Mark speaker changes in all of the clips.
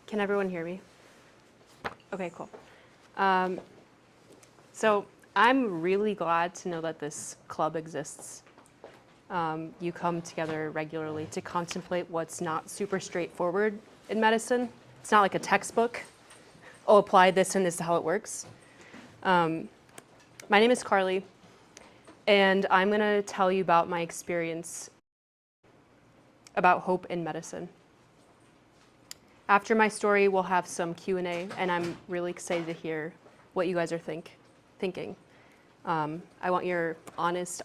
Speaker 1: Can everyone hear me? Okay, cool. So I'm really glad to know that this club exists. You come together regularly to contemplate what's not super straightforward in medicine. It's not like a textbook. Oh, apply this and this is how it works. My name is Carlie, and I'm going to tell you about my experience about hope in medicine. After my story, we'll have some Q&A, and I'm really excited to hear what you guys are thinking. I want your honest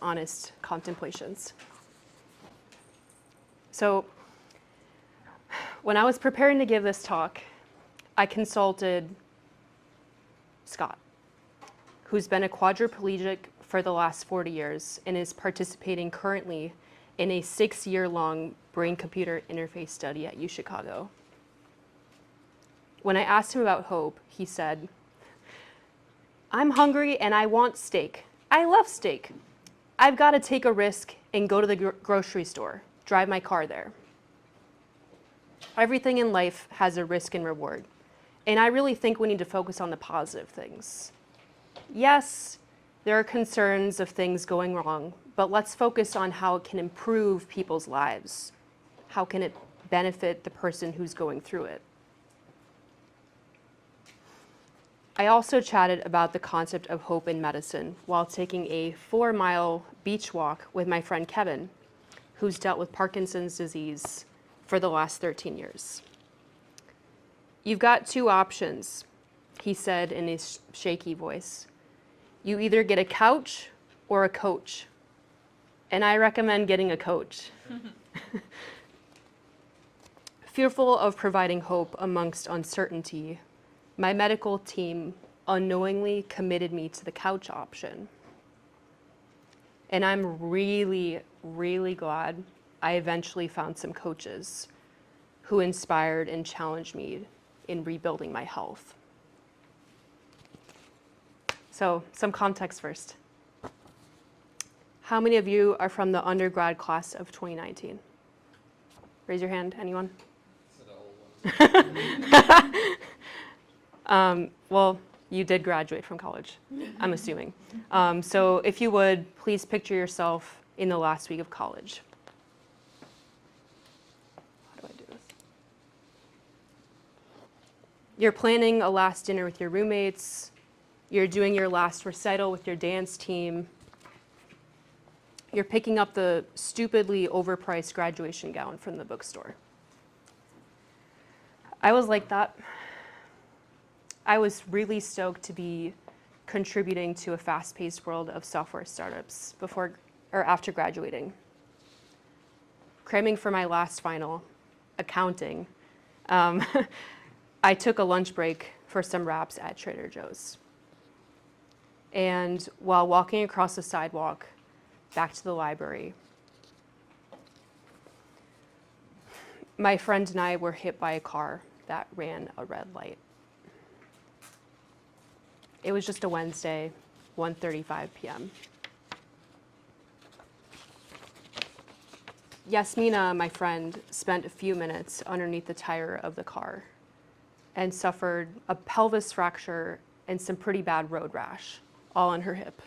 Speaker 1: contemplations. So when I was preparing to give this talk, I consulted Scott, who's been a quadriplegic for the last 40 years and is participating currently in a 6-year-long brain-computer interface study at UChicago. When I asked him about hope, he said, "I'm hungry and I want steak. I love steak. I've got to take a risk and go to the grocery store, drive my car there." Everything in life has a risk and reward, and I really think we need to focus on the positive things. Yes, there are concerns of things going wrong, but let's focus on how it can improve people's lives. How can it benefit the person who's going through it? I also chatted about the concept of hope in medicine while taking a 4-mile beach walk with my friend Kevin, who's dealt with Parkinson's disease for the last 13 years. "You've got 2 options," he said in a shaky voice. "You either get a couch or a coach. And I recommend getting a coach." Fearful of providing hope amongst uncertainty, my medical team unknowingly committed me to the couch option. And I'm really glad I eventually found some coaches who inspired and challenged me in rebuilding my health. So, some context first. How many of you are from the undergrad class of 2019? Raise your hand, anyone? Well, you did graduate from college, I'm assuming. So if you would, please picture yourself in the last week of college. How do I do this? You're planning a last dinner with your roommates. You're doing your last recital with your dance team. You're picking up the stupidly overpriced graduation gown from the bookstore. I was like that. I was really stoked to be contributing to a fast-paced world of software startups after graduating. Cramming for my last final, accounting, I took a lunch break for some wraps at Trader Joe's. And while walking across the sidewalk back to the library, my friend and I were hit by a car that ran a red light. It was just a Wednesday, 1:35 p.m. Yasmina, my friend, spent a few minutes underneath the tire of the car and suffered a pelvis fracture and some pretty bad road rash, all on her hip.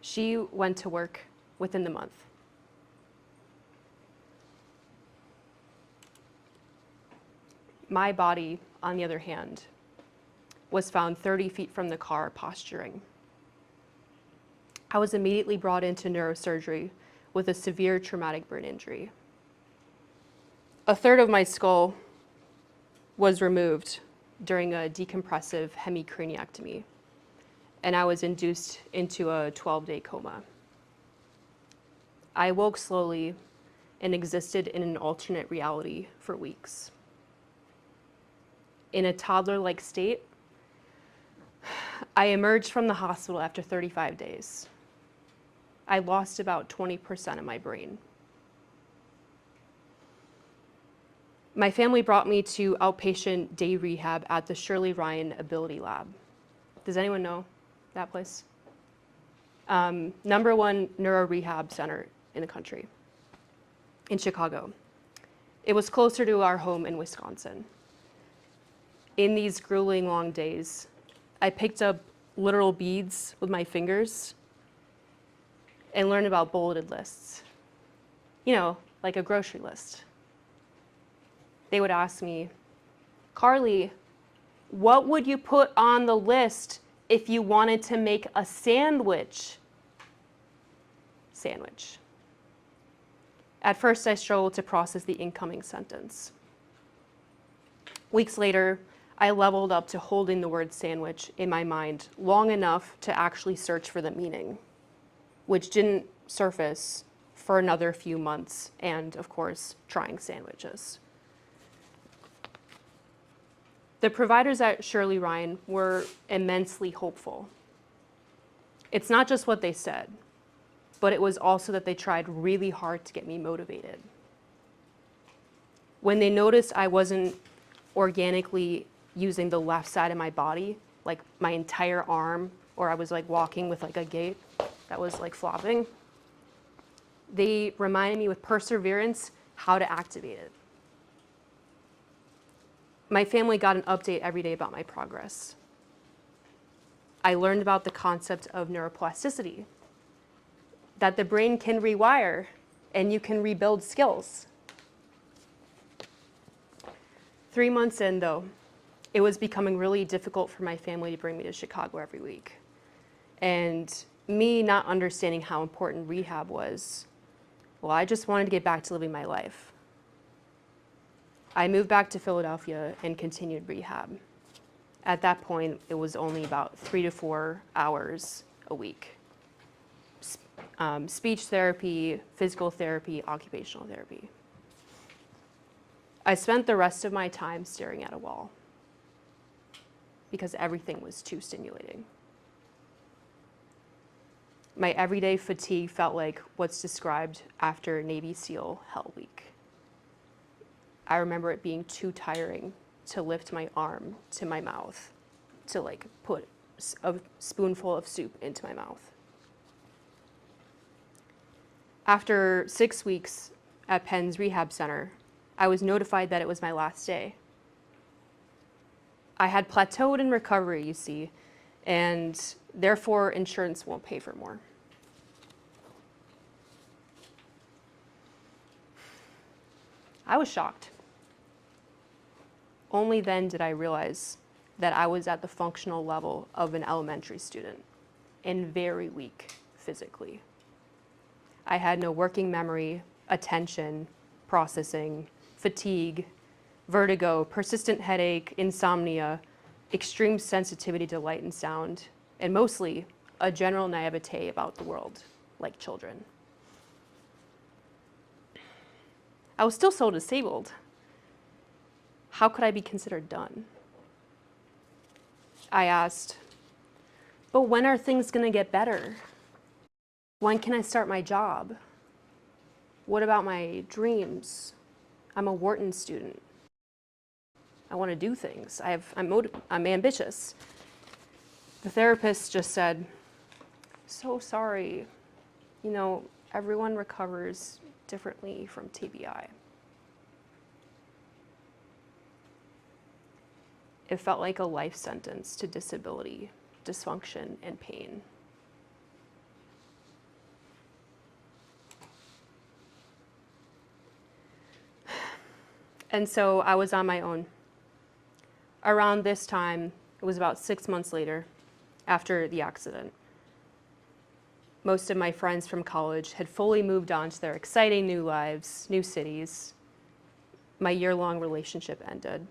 Speaker 1: She went to work within the month. My body, on the other hand, was found 30 feet from the car posturing. I was immediately brought into neurosurgery with a severe traumatic brain injury. A third of my skull was removed during a decompressive hemicraniectomy, and I was induced into a 12-day coma. I woke slowly and existed in an alternate reality for weeks. In a toddler-like state, I emerged from the hospital after 35 days. I lost about 20% of my brain. My family brought me to outpatient day rehab at the Shirley Ryan Ability Lab. Does anyone know that place? #1 neuro rehab center in the country, in Chicago. It was closer to our home in Wisconsin. In these grueling long days, I picked up literal beads with my fingers and learned about bulleted lists. You know, like a grocery list. They would ask me, Carlie, what would you put on the list if you wanted to make a sandwich? Sandwich. At first, I struggled to process the incoming sentence. Weeks later, I leveled up to holding the word sandwich in my mind long enough to actually search for the meaning, which didn't surface for another few months, and of course, trying sandwiches. The providers at Shirley Ryan were immensely hopeful. It's not just what they said, but it was also that they tried really hard to get me motivated. When they noticed I wasn't organically using the left side of my body, like my entire arm, or I was like walking with like a gait that was like flopping, they reminded me with perseverance how to activate it. My family got an update every day about my progress. I learned about the concept of neuroplasticity, that the brain can rewire and you can rebuild skills. 3 months in, though, it was becoming really difficult for my family to bring me to Chicago every week. And me not understanding how important rehab was, well, I just wanted to get back to living my life. I moved back to Philadelphia and continued rehab. At that point, it was only about 3 to 4 hours a week. Speech therapy, physical therapy, occupational therapy. I spent the rest of my time staring at a wall because everything was too stimulating. My everyday fatigue felt like what's described after Navy SEAL Hell Week. I remember it being too tiring to lift my arm to my mouth, to like put a spoonful of soup into my mouth. After 6 weeks at Penn's rehab center, I was notified that it was my last day. I had plateaued in recovery, you see, and therefore insurance won't pay for more. I was shocked. Only then did I realize that I was at the functional level of an elementary student and very weak physically. I had no working memory, attention, processing, fatigue, vertigo, persistent headache, insomnia, extreme sensitivity to light and sound, and mostly a general naivete about the world, like children. I was still so disabled. How could I be considered done? I asked, but when are things gonna get better? When can I start my job? What about my dreams? I'm a Wharton student. I want to do things. I'm ambitious. The therapist just said, so sorry. You know, everyone recovers differently from TBI. It felt like a life sentence to disability, dysfunction, and pain. And so I was on my own. Around this time, it was about 6 months later, after the accident. Most of my friends from college had fully moved on to their exciting new lives, new cities. My year-long relationship ended.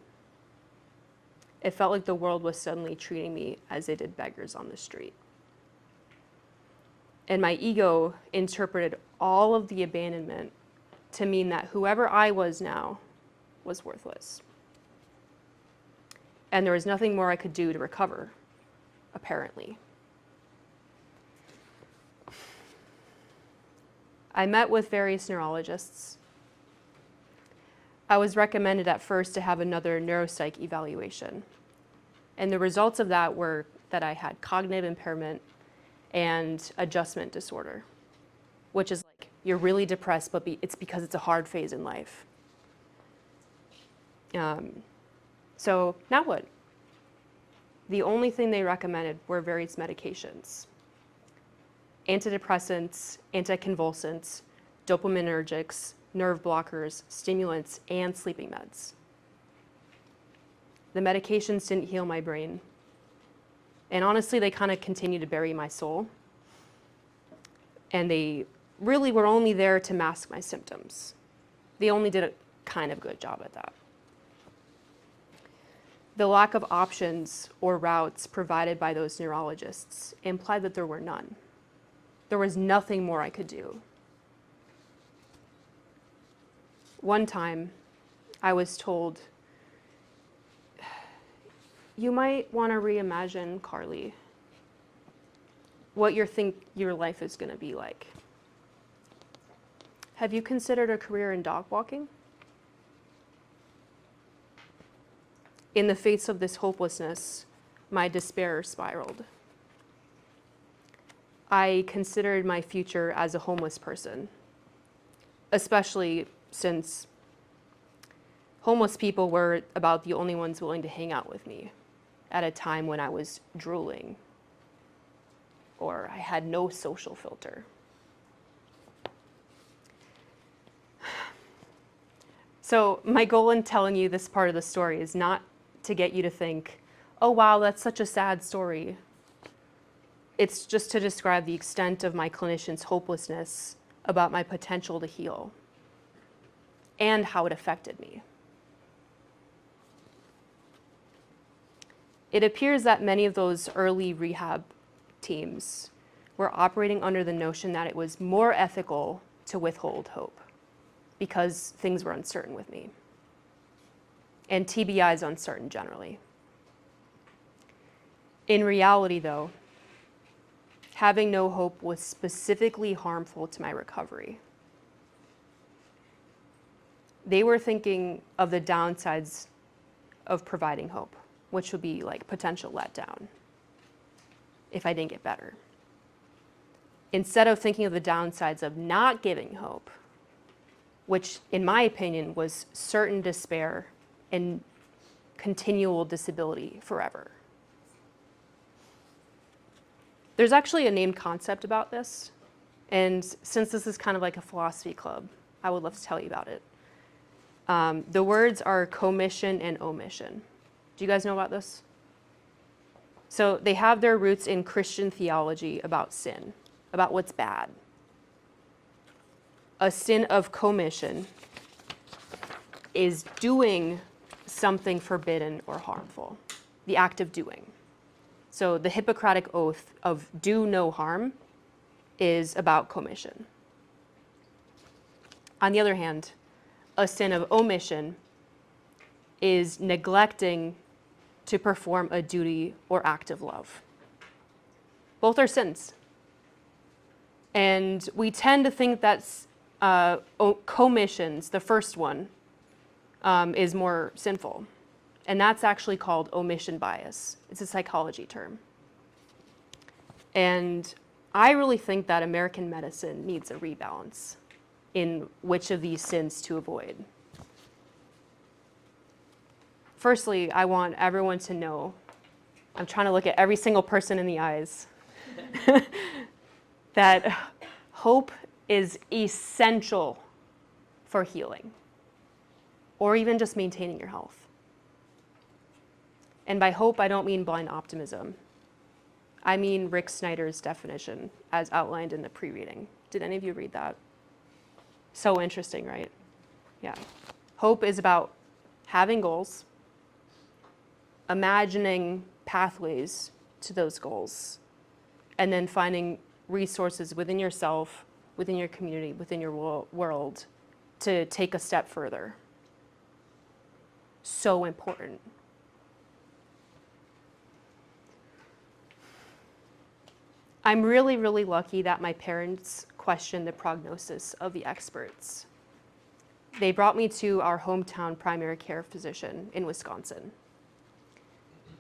Speaker 1: It felt like the world was suddenly treating me as they did beggars on the street. And my ego interpreted all of the abandonment to mean that whoever I was now was worthless. And there was nothing more I could do to recover, apparently. I met with various neurologists. I was recommended at first to have another neuropsych evaluation. And the results of that were that I had cognitive impairment and adjustment disorder, which is like, you're really depressed, but it's because it's a hard phase in life. So now what? The only thing they recommended were various medications. Antidepressants, anticonvulsants, dopaminergics, nerve blockers, stimulants, and sleeping meds. The medications didn't heal my brain. And honestly, they kind of continue to bury my soul. And they really were only there to mask my symptoms. They only did a kind of good job at that. The lack of options or routes provided by those neurologists implied that there were none. There was nothing more I could do. One time, I was told, you might want to reimagine, Carlie, what you think your life is going to be like. Have you considered a career in dog walking? In the face of this hopelessness, my despair spiraled. I considered my future as a homeless person, especially since homeless people were about the only ones willing to hang out with me at a time when I was drooling or I had no social filter. So my goal in telling you this part of the story is not to get you to think, oh wow, that's such a sad story. It's just to describe the extent of my clinician's hopelessness about my potential to heal and how it affected me. It appears that many of those early rehab teams were operating under the notion that it was more ethical to withhold hope because things were uncertain with me. And TBI is uncertain generally. In reality, though, having no hope was specifically harmful to my recovery. They were thinking of the downsides of providing hope, which would be like potential letdown if I didn't get better. Instead of thinking of the downsides of not giving hope, which in my opinion was certain despair and continual disability forever. There's actually a named concept about this, and since this is kind of like a philosophy club, I would love to tell you about it. The words are commission and omission. Do you guys know about this? So they have their roots in Christian theology about sin, about what's bad. A sin of commission is doing something forbidden or harmful, the act of doing. So the Hippocratic oath of do no harm is about commission. On the other hand, a sin of omission is neglecting to perform a duty or act of love. Both are sins. And we tend to think that commissions, the first one, is more sinful. And that's actually called omission bias. It's a psychology term. And I really think that American medicine needs a rebalance in which of these sins to avoid. Firstly, I want everyone to know, I'm trying to look at every single person in the eyes, that hope is essential for healing, or even just maintaining your health. And by hope, I don't mean blind optimism. I mean Rick Snyder's definition as outlined in the pre-reading. Did any of you read that? So interesting, right? Yeah. Hope is about having goals, imagining pathways to those goals, and then finding resources within yourself, within your community, within your world to take a step further. So important. I'm really, really lucky that my parents questioned the prognosis of the experts. They brought me to our hometown primary care physician in Wisconsin.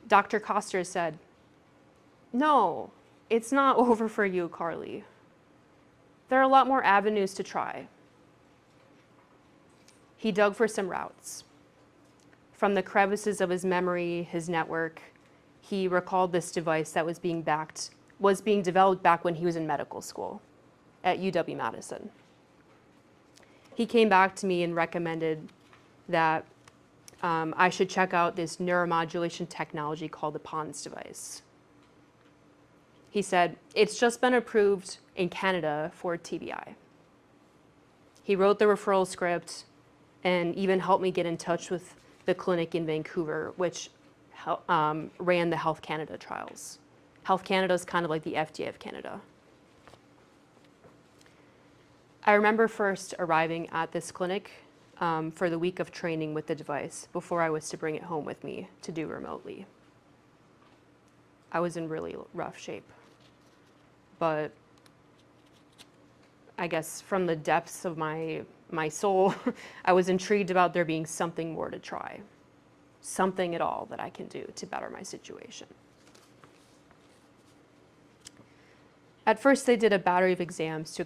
Speaker 1: Dr. Koster said, "No, it's not over for you, Carlie. There are a lot more avenues to try." He dug for some routes. from the crevices of his memory, his network, he recalled this device that was being developed back when he was in medical school at UW-Madison. He came back to me and recommended that I should check out this neuromodulation technology called the PONS device. He said, it's just been approved in Canada for TBI. He wrote the referral script and even helped me get in touch with the clinic in Vancouver, which ran the Health Canada trials. Health Canada is kind of like the FDA of Canada. I remember first arriving at this clinic for the week of training with the device before I was to bring it home with me to do remotely. I was in really rough shape, but I guess from the depths of my soul, I was intrigued about there being something more to try, something at all that I can do to better my situation. At first, they did a battery of exams to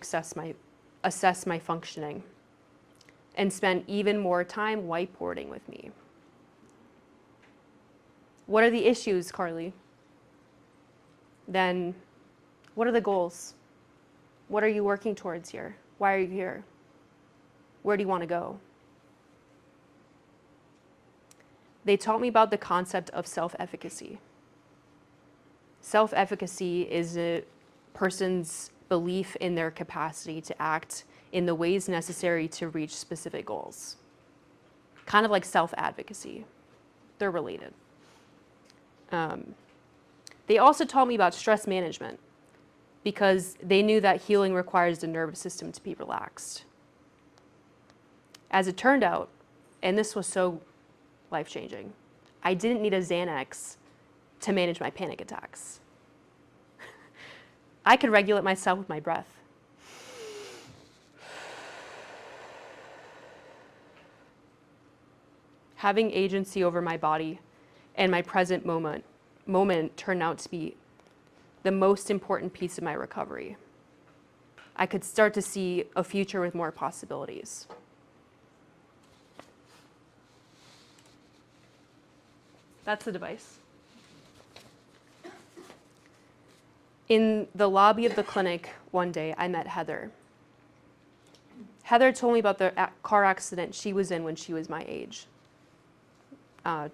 Speaker 1: assess my functioning and spent even more time whiteboarding with me. What are the issues, Carlie? Then what are the goals? What are you working towards here? Why are you here? Where do you want to go? They taught me about the concept of self-efficacy. Self-efficacy is a person's belief in their capacity to act in the ways necessary to reach specific goals. Kind of like self-advocacy. They're related. They also taught me about stress management because they knew that healing requires the nervous system to be relaxed. As it turned out, and this was so life-changing, I didn't need a Xanax to manage my panic attacks. I could regulate myself with my breath. Having agency over my body and my present moment turned out to be the most important piece of my recovery. I could start to see a future with more possibilities. That's the device. In the lobby of the clinic one day, I met Heather. Heather told me about the car accident she was in when she was my age,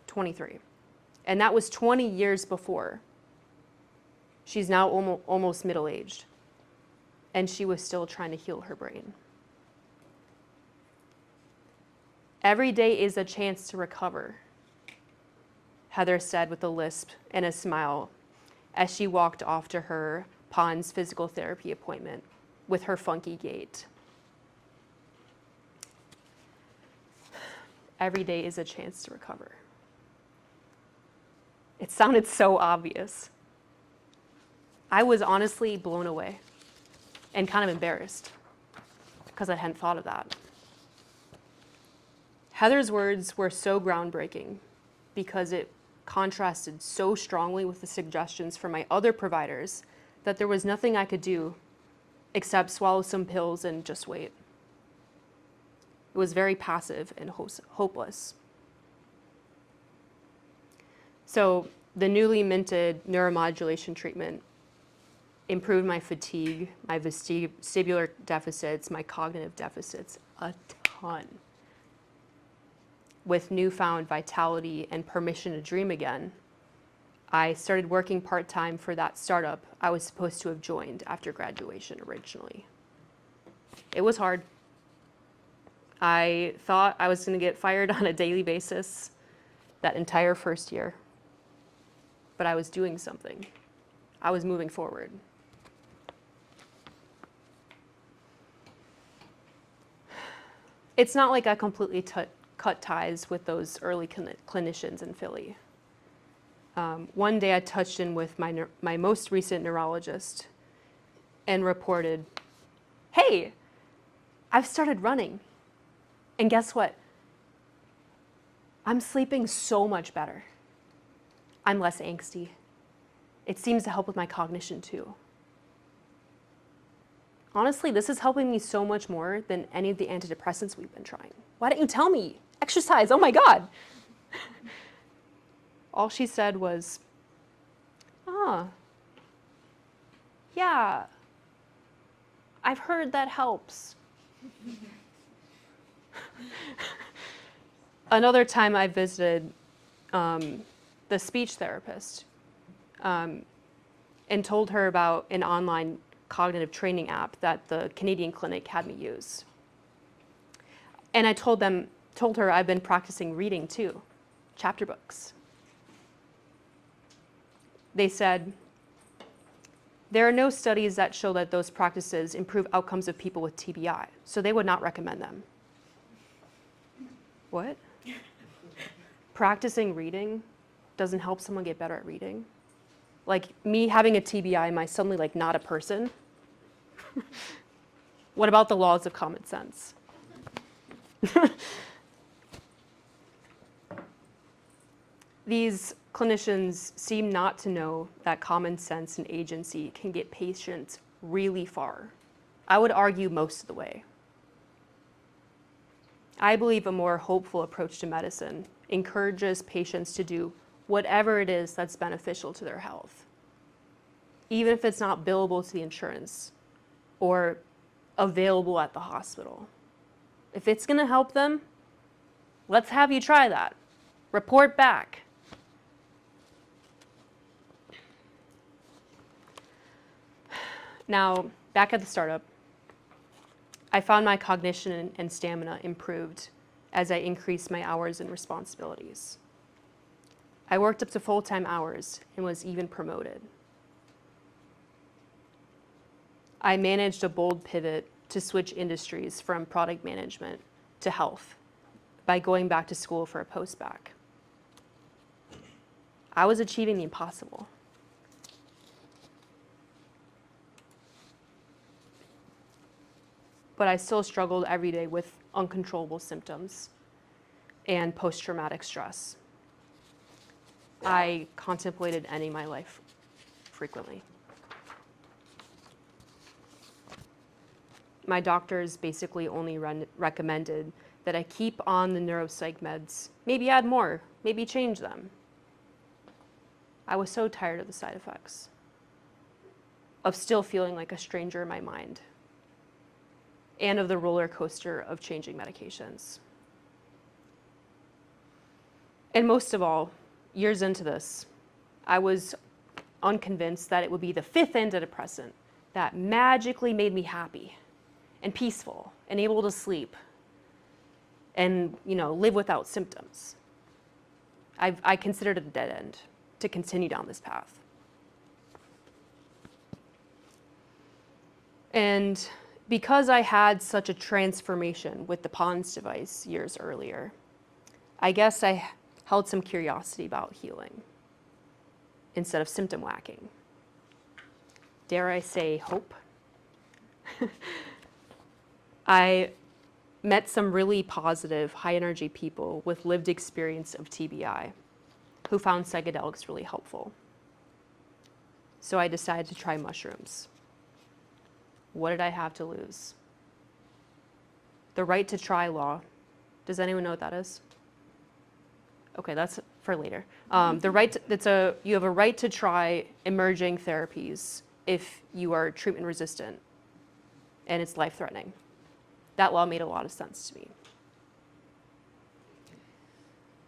Speaker 1: 23. And that was 20 years before. She's now almost middle-aged, and she was still trying to heal her brain. Every day is a chance to recover, Heather said with a lisp and a smile as she walked off to her PONS physical therapy appointment with her funky gait. Every day is a chance to recover. It sounded so obvious. I was honestly blown away and kind of embarrassed because I hadn't thought of that. Heather's words were so groundbreaking because it contrasted so strongly with the suggestions from my other providers that there was nothing I could do except swallow some pills and just wait. It was very passive and hopeless. So the newly minted neuromodulation treatment improved my fatigue, my vestibular deficits, my cognitive deficits a ton. With newfound vitality and permission to dream again, I started working part-time for that startup I was supposed to have joined after graduation originally. It was hard. I thought I was going to get fired on a daily basis that entire first year. But I was doing something. I was moving forward. It's not like I completely cut ties with those early clinicians in Philly. One day I touched in with my most recent neurologist and reported, hey, I've started running. And guess what? I'm sleeping so much better. I'm less angsty. It seems to help with my cognition too. Honestly, this is helping me so much more than any of the antidepressants we've been trying. Why didn't you tell me? Exercise, oh my God. All she said was, yeah, I've heard that helps. Another time I visited the speech therapist and told her about an online cognitive training app that the Canadian clinic had me use. And I told her I've been practicing reading too, chapter books. They said, there are no studies that show that those practices improve outcomes of people with TBI, so they would not recommend them. What? Practicing reading doesn't help someone get better at reading? Like me having a TBI, am I suddenly like not a person? What about the laws of common sense? These clinicians seem not to know that common sense and agency can get patients really far. I would argue most of the way. I believe a more hopeful approach to medicine encourages patients to do whatever it is that's beneficial to their health, even if it's not billable to the insurance or available at the hospital. If it's going to help them, let's have you try that. Report back. Now, back at the startup, I found my cognition and stamina improved as I increased my hours and responsibilities. I worked up to full-time hours and was even promoted. I managed a bold pivot to switch industries from product management to health by going back to school for a post-bac. I was achieving the impossible. But I still struggled every day with uncontrollable symptoms and post-traumatic stress. I contemplated ending my life frequently. My doctors basically only recommended that I keep on the neuropsych meds, maybe add more, maybe change them. I was so tired of the side effects, of still feeling like a stranger in my mind, and of the roller coaster of changing medications. And most of all, years into this, I was unconvinced that it would be the fifth antidepressant that magically made me happy and peaceful and able to sleep and live without symptoms. I considered it a dead end to continue down this path. And because I had such a transformation with the PONS device years earlier, I guess I held some curiosity about healing instead of symptom whacking. Dare I say hope? I met some really positive, high-energy people with lived experience of TBI who found psychedelics really helpful. So I decided to try mushrooms. What did I have to lose? The right to try law. Does anyone know what that is? Okay, that's for later. You have a right to try emerging therapies if you are treatment resistant and it's life-threatening. That law made a lot of sense to me.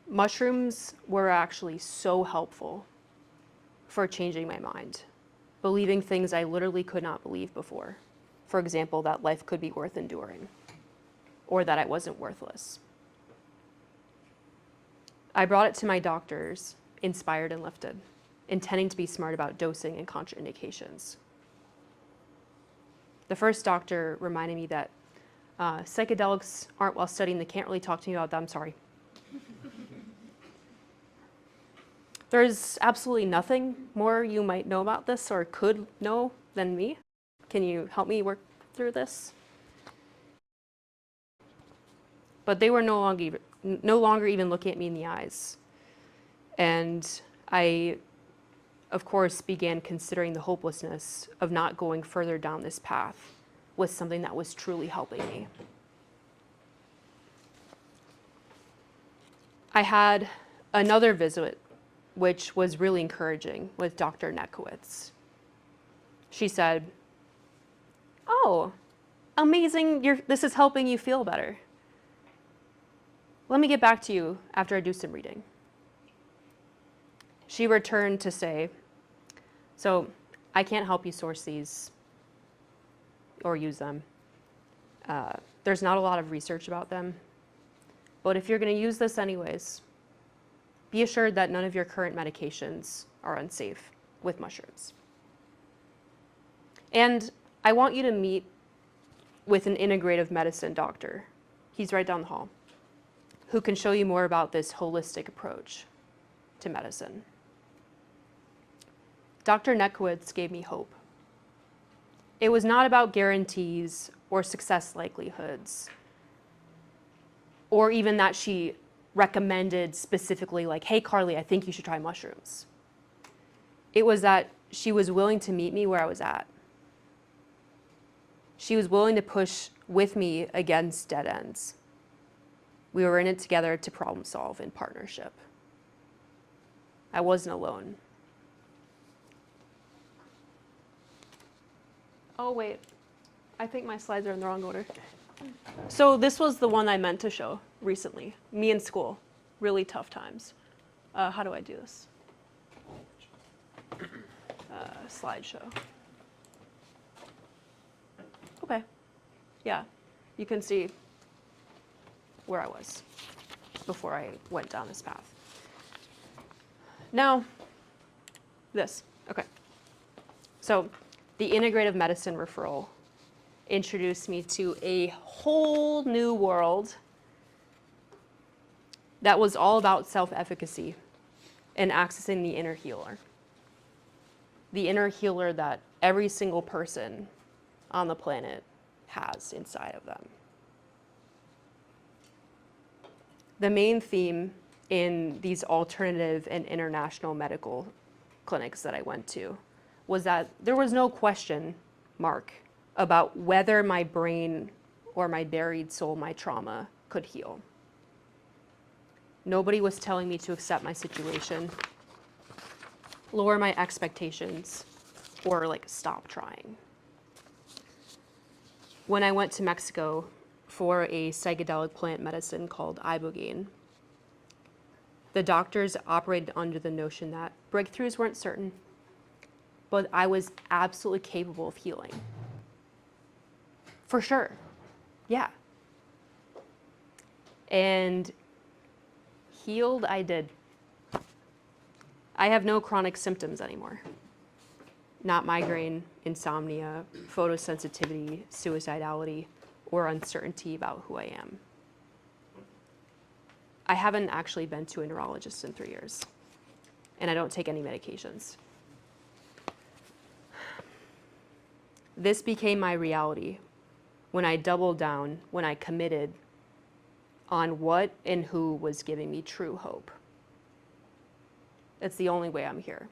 Speaker 1: Mushrooms were actually so helpful for changing my mind, believing things I literally could not believe before. For example, that life could be worth enduring, or that I wasn't worthless. I brought it to my doctors, inspired and lifted, intending to be smart about dosing and contraindications. The first doctor reminded me that psychedelics aren't well studied and they can't really talk to me about them, sorry. There's absolutely nothing more you might know about this or could know than me. Can you help me work through this? But they were no longer even looking at me in the eyes. And I, of course, began considering the hopelessness of not going further down this path with something that was truly helping me. I had Another visit, which was really encouraging, with Dr. Netkowitz. She said, "Oh, amazing, this is helping you feel better. Let me get back to you after I do some reading." She returned to say, "So I can't help you source these or use them. There's not a lot of research about them, but if you're going to use this anyways, be assured that none of your current medications are unsafe with mushrooms. And I want you to meet with an integrative medicine doctor. He's right down the hall, who can show you more about this holistic approach to medicine." Dr. Netkowitz gave me hope. It was not about guarantees or success likelihoods, or even that she recommended specifically, like, "Hey, Carlie, I think you should try mushrooms." It was that she was willing to meet me where I was at. She was willing to push with me against dead ends. We were in it together to problem solve in partnership. I wasn't alone. Oh, wait. I think my slides are in the wrong order. So this was the one I meant to show recently. Me in school. Really tough times. How do I do this? Slideshow. Okay. Yeah. You can see where I was before I went down this path. Now, this. Okay. So the integrative medicine referral introduced me to a whole new world that was all about self-efficacy and accessing the inner healer. The inner healer that every single person on the planet has inside of them. The main theme in these alternative and international medical clinics that I went to was that there was no question mark about whether my brain or my buried soul, my trauma, could heal. Nobody was telling me to accept my situation, lower my expectations, or like stop trying. When I went to Mexico for a psychedelic plant medicine called ibogaine, the doctors operated under the notion that breakthroughs weren't certain, but I was absolutely capable of healing. For sure, yeah. And healed I did. I have no chronic symptoms anymore. Not migraine, insomnia, photosensitivity, suicidality, or uncertainty about who I am. I haven't actually been to a neurologist in 3 years, and I don't take any medications. This became my reality when I doubled down, when I committed on what and who was giving me true hope. It's the only way I'm here.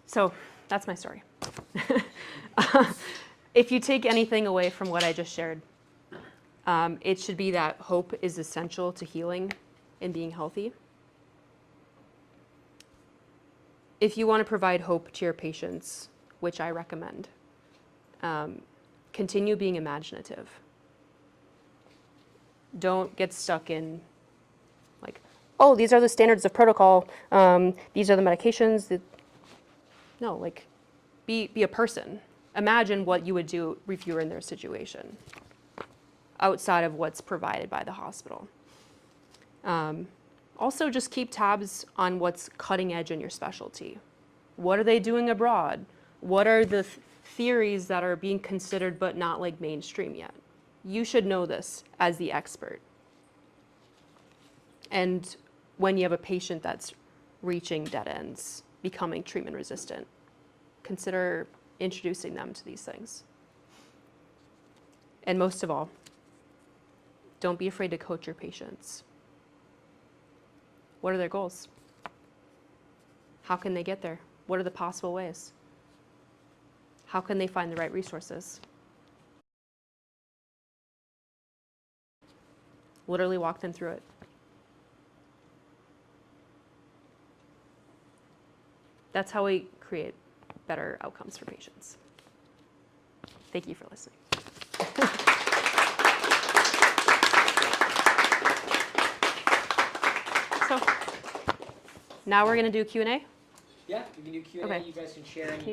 Speaker 1: So that's my story. If you take anything away from what I just shared, it should be that hope is essential to healing and being healthy. If you want to provide hope to your patients, which I recommend, continue being imaginative. Don't get stuck in like, oh, these are the standards of protocol, these are the medications. No, like, be a person. Imagine what you would do if you were in their situation, outside of what's provided by the hospital. Also, just keep tabs on what's cutting edge in your specialty. What are they doing abroad? What are the theories that are being considered but not like mainstream yet? You should know this as the expert. And when you have a patient that's reaching dead ends, becoming treatment resistant, consider introducing them to these things. And most of all, don't be afraid to coach your patients. What are their goals? How can they get there? What are the possible ways? How can they find the right resources? literally walk them through it. That's how we create better outcomes for patients. Thank you for listening. So now we're going to do Q&A.
Speaker 2: Yeah, we can do Q&A.
Speaker 1: Okay.
Speaker 2: You guys can share any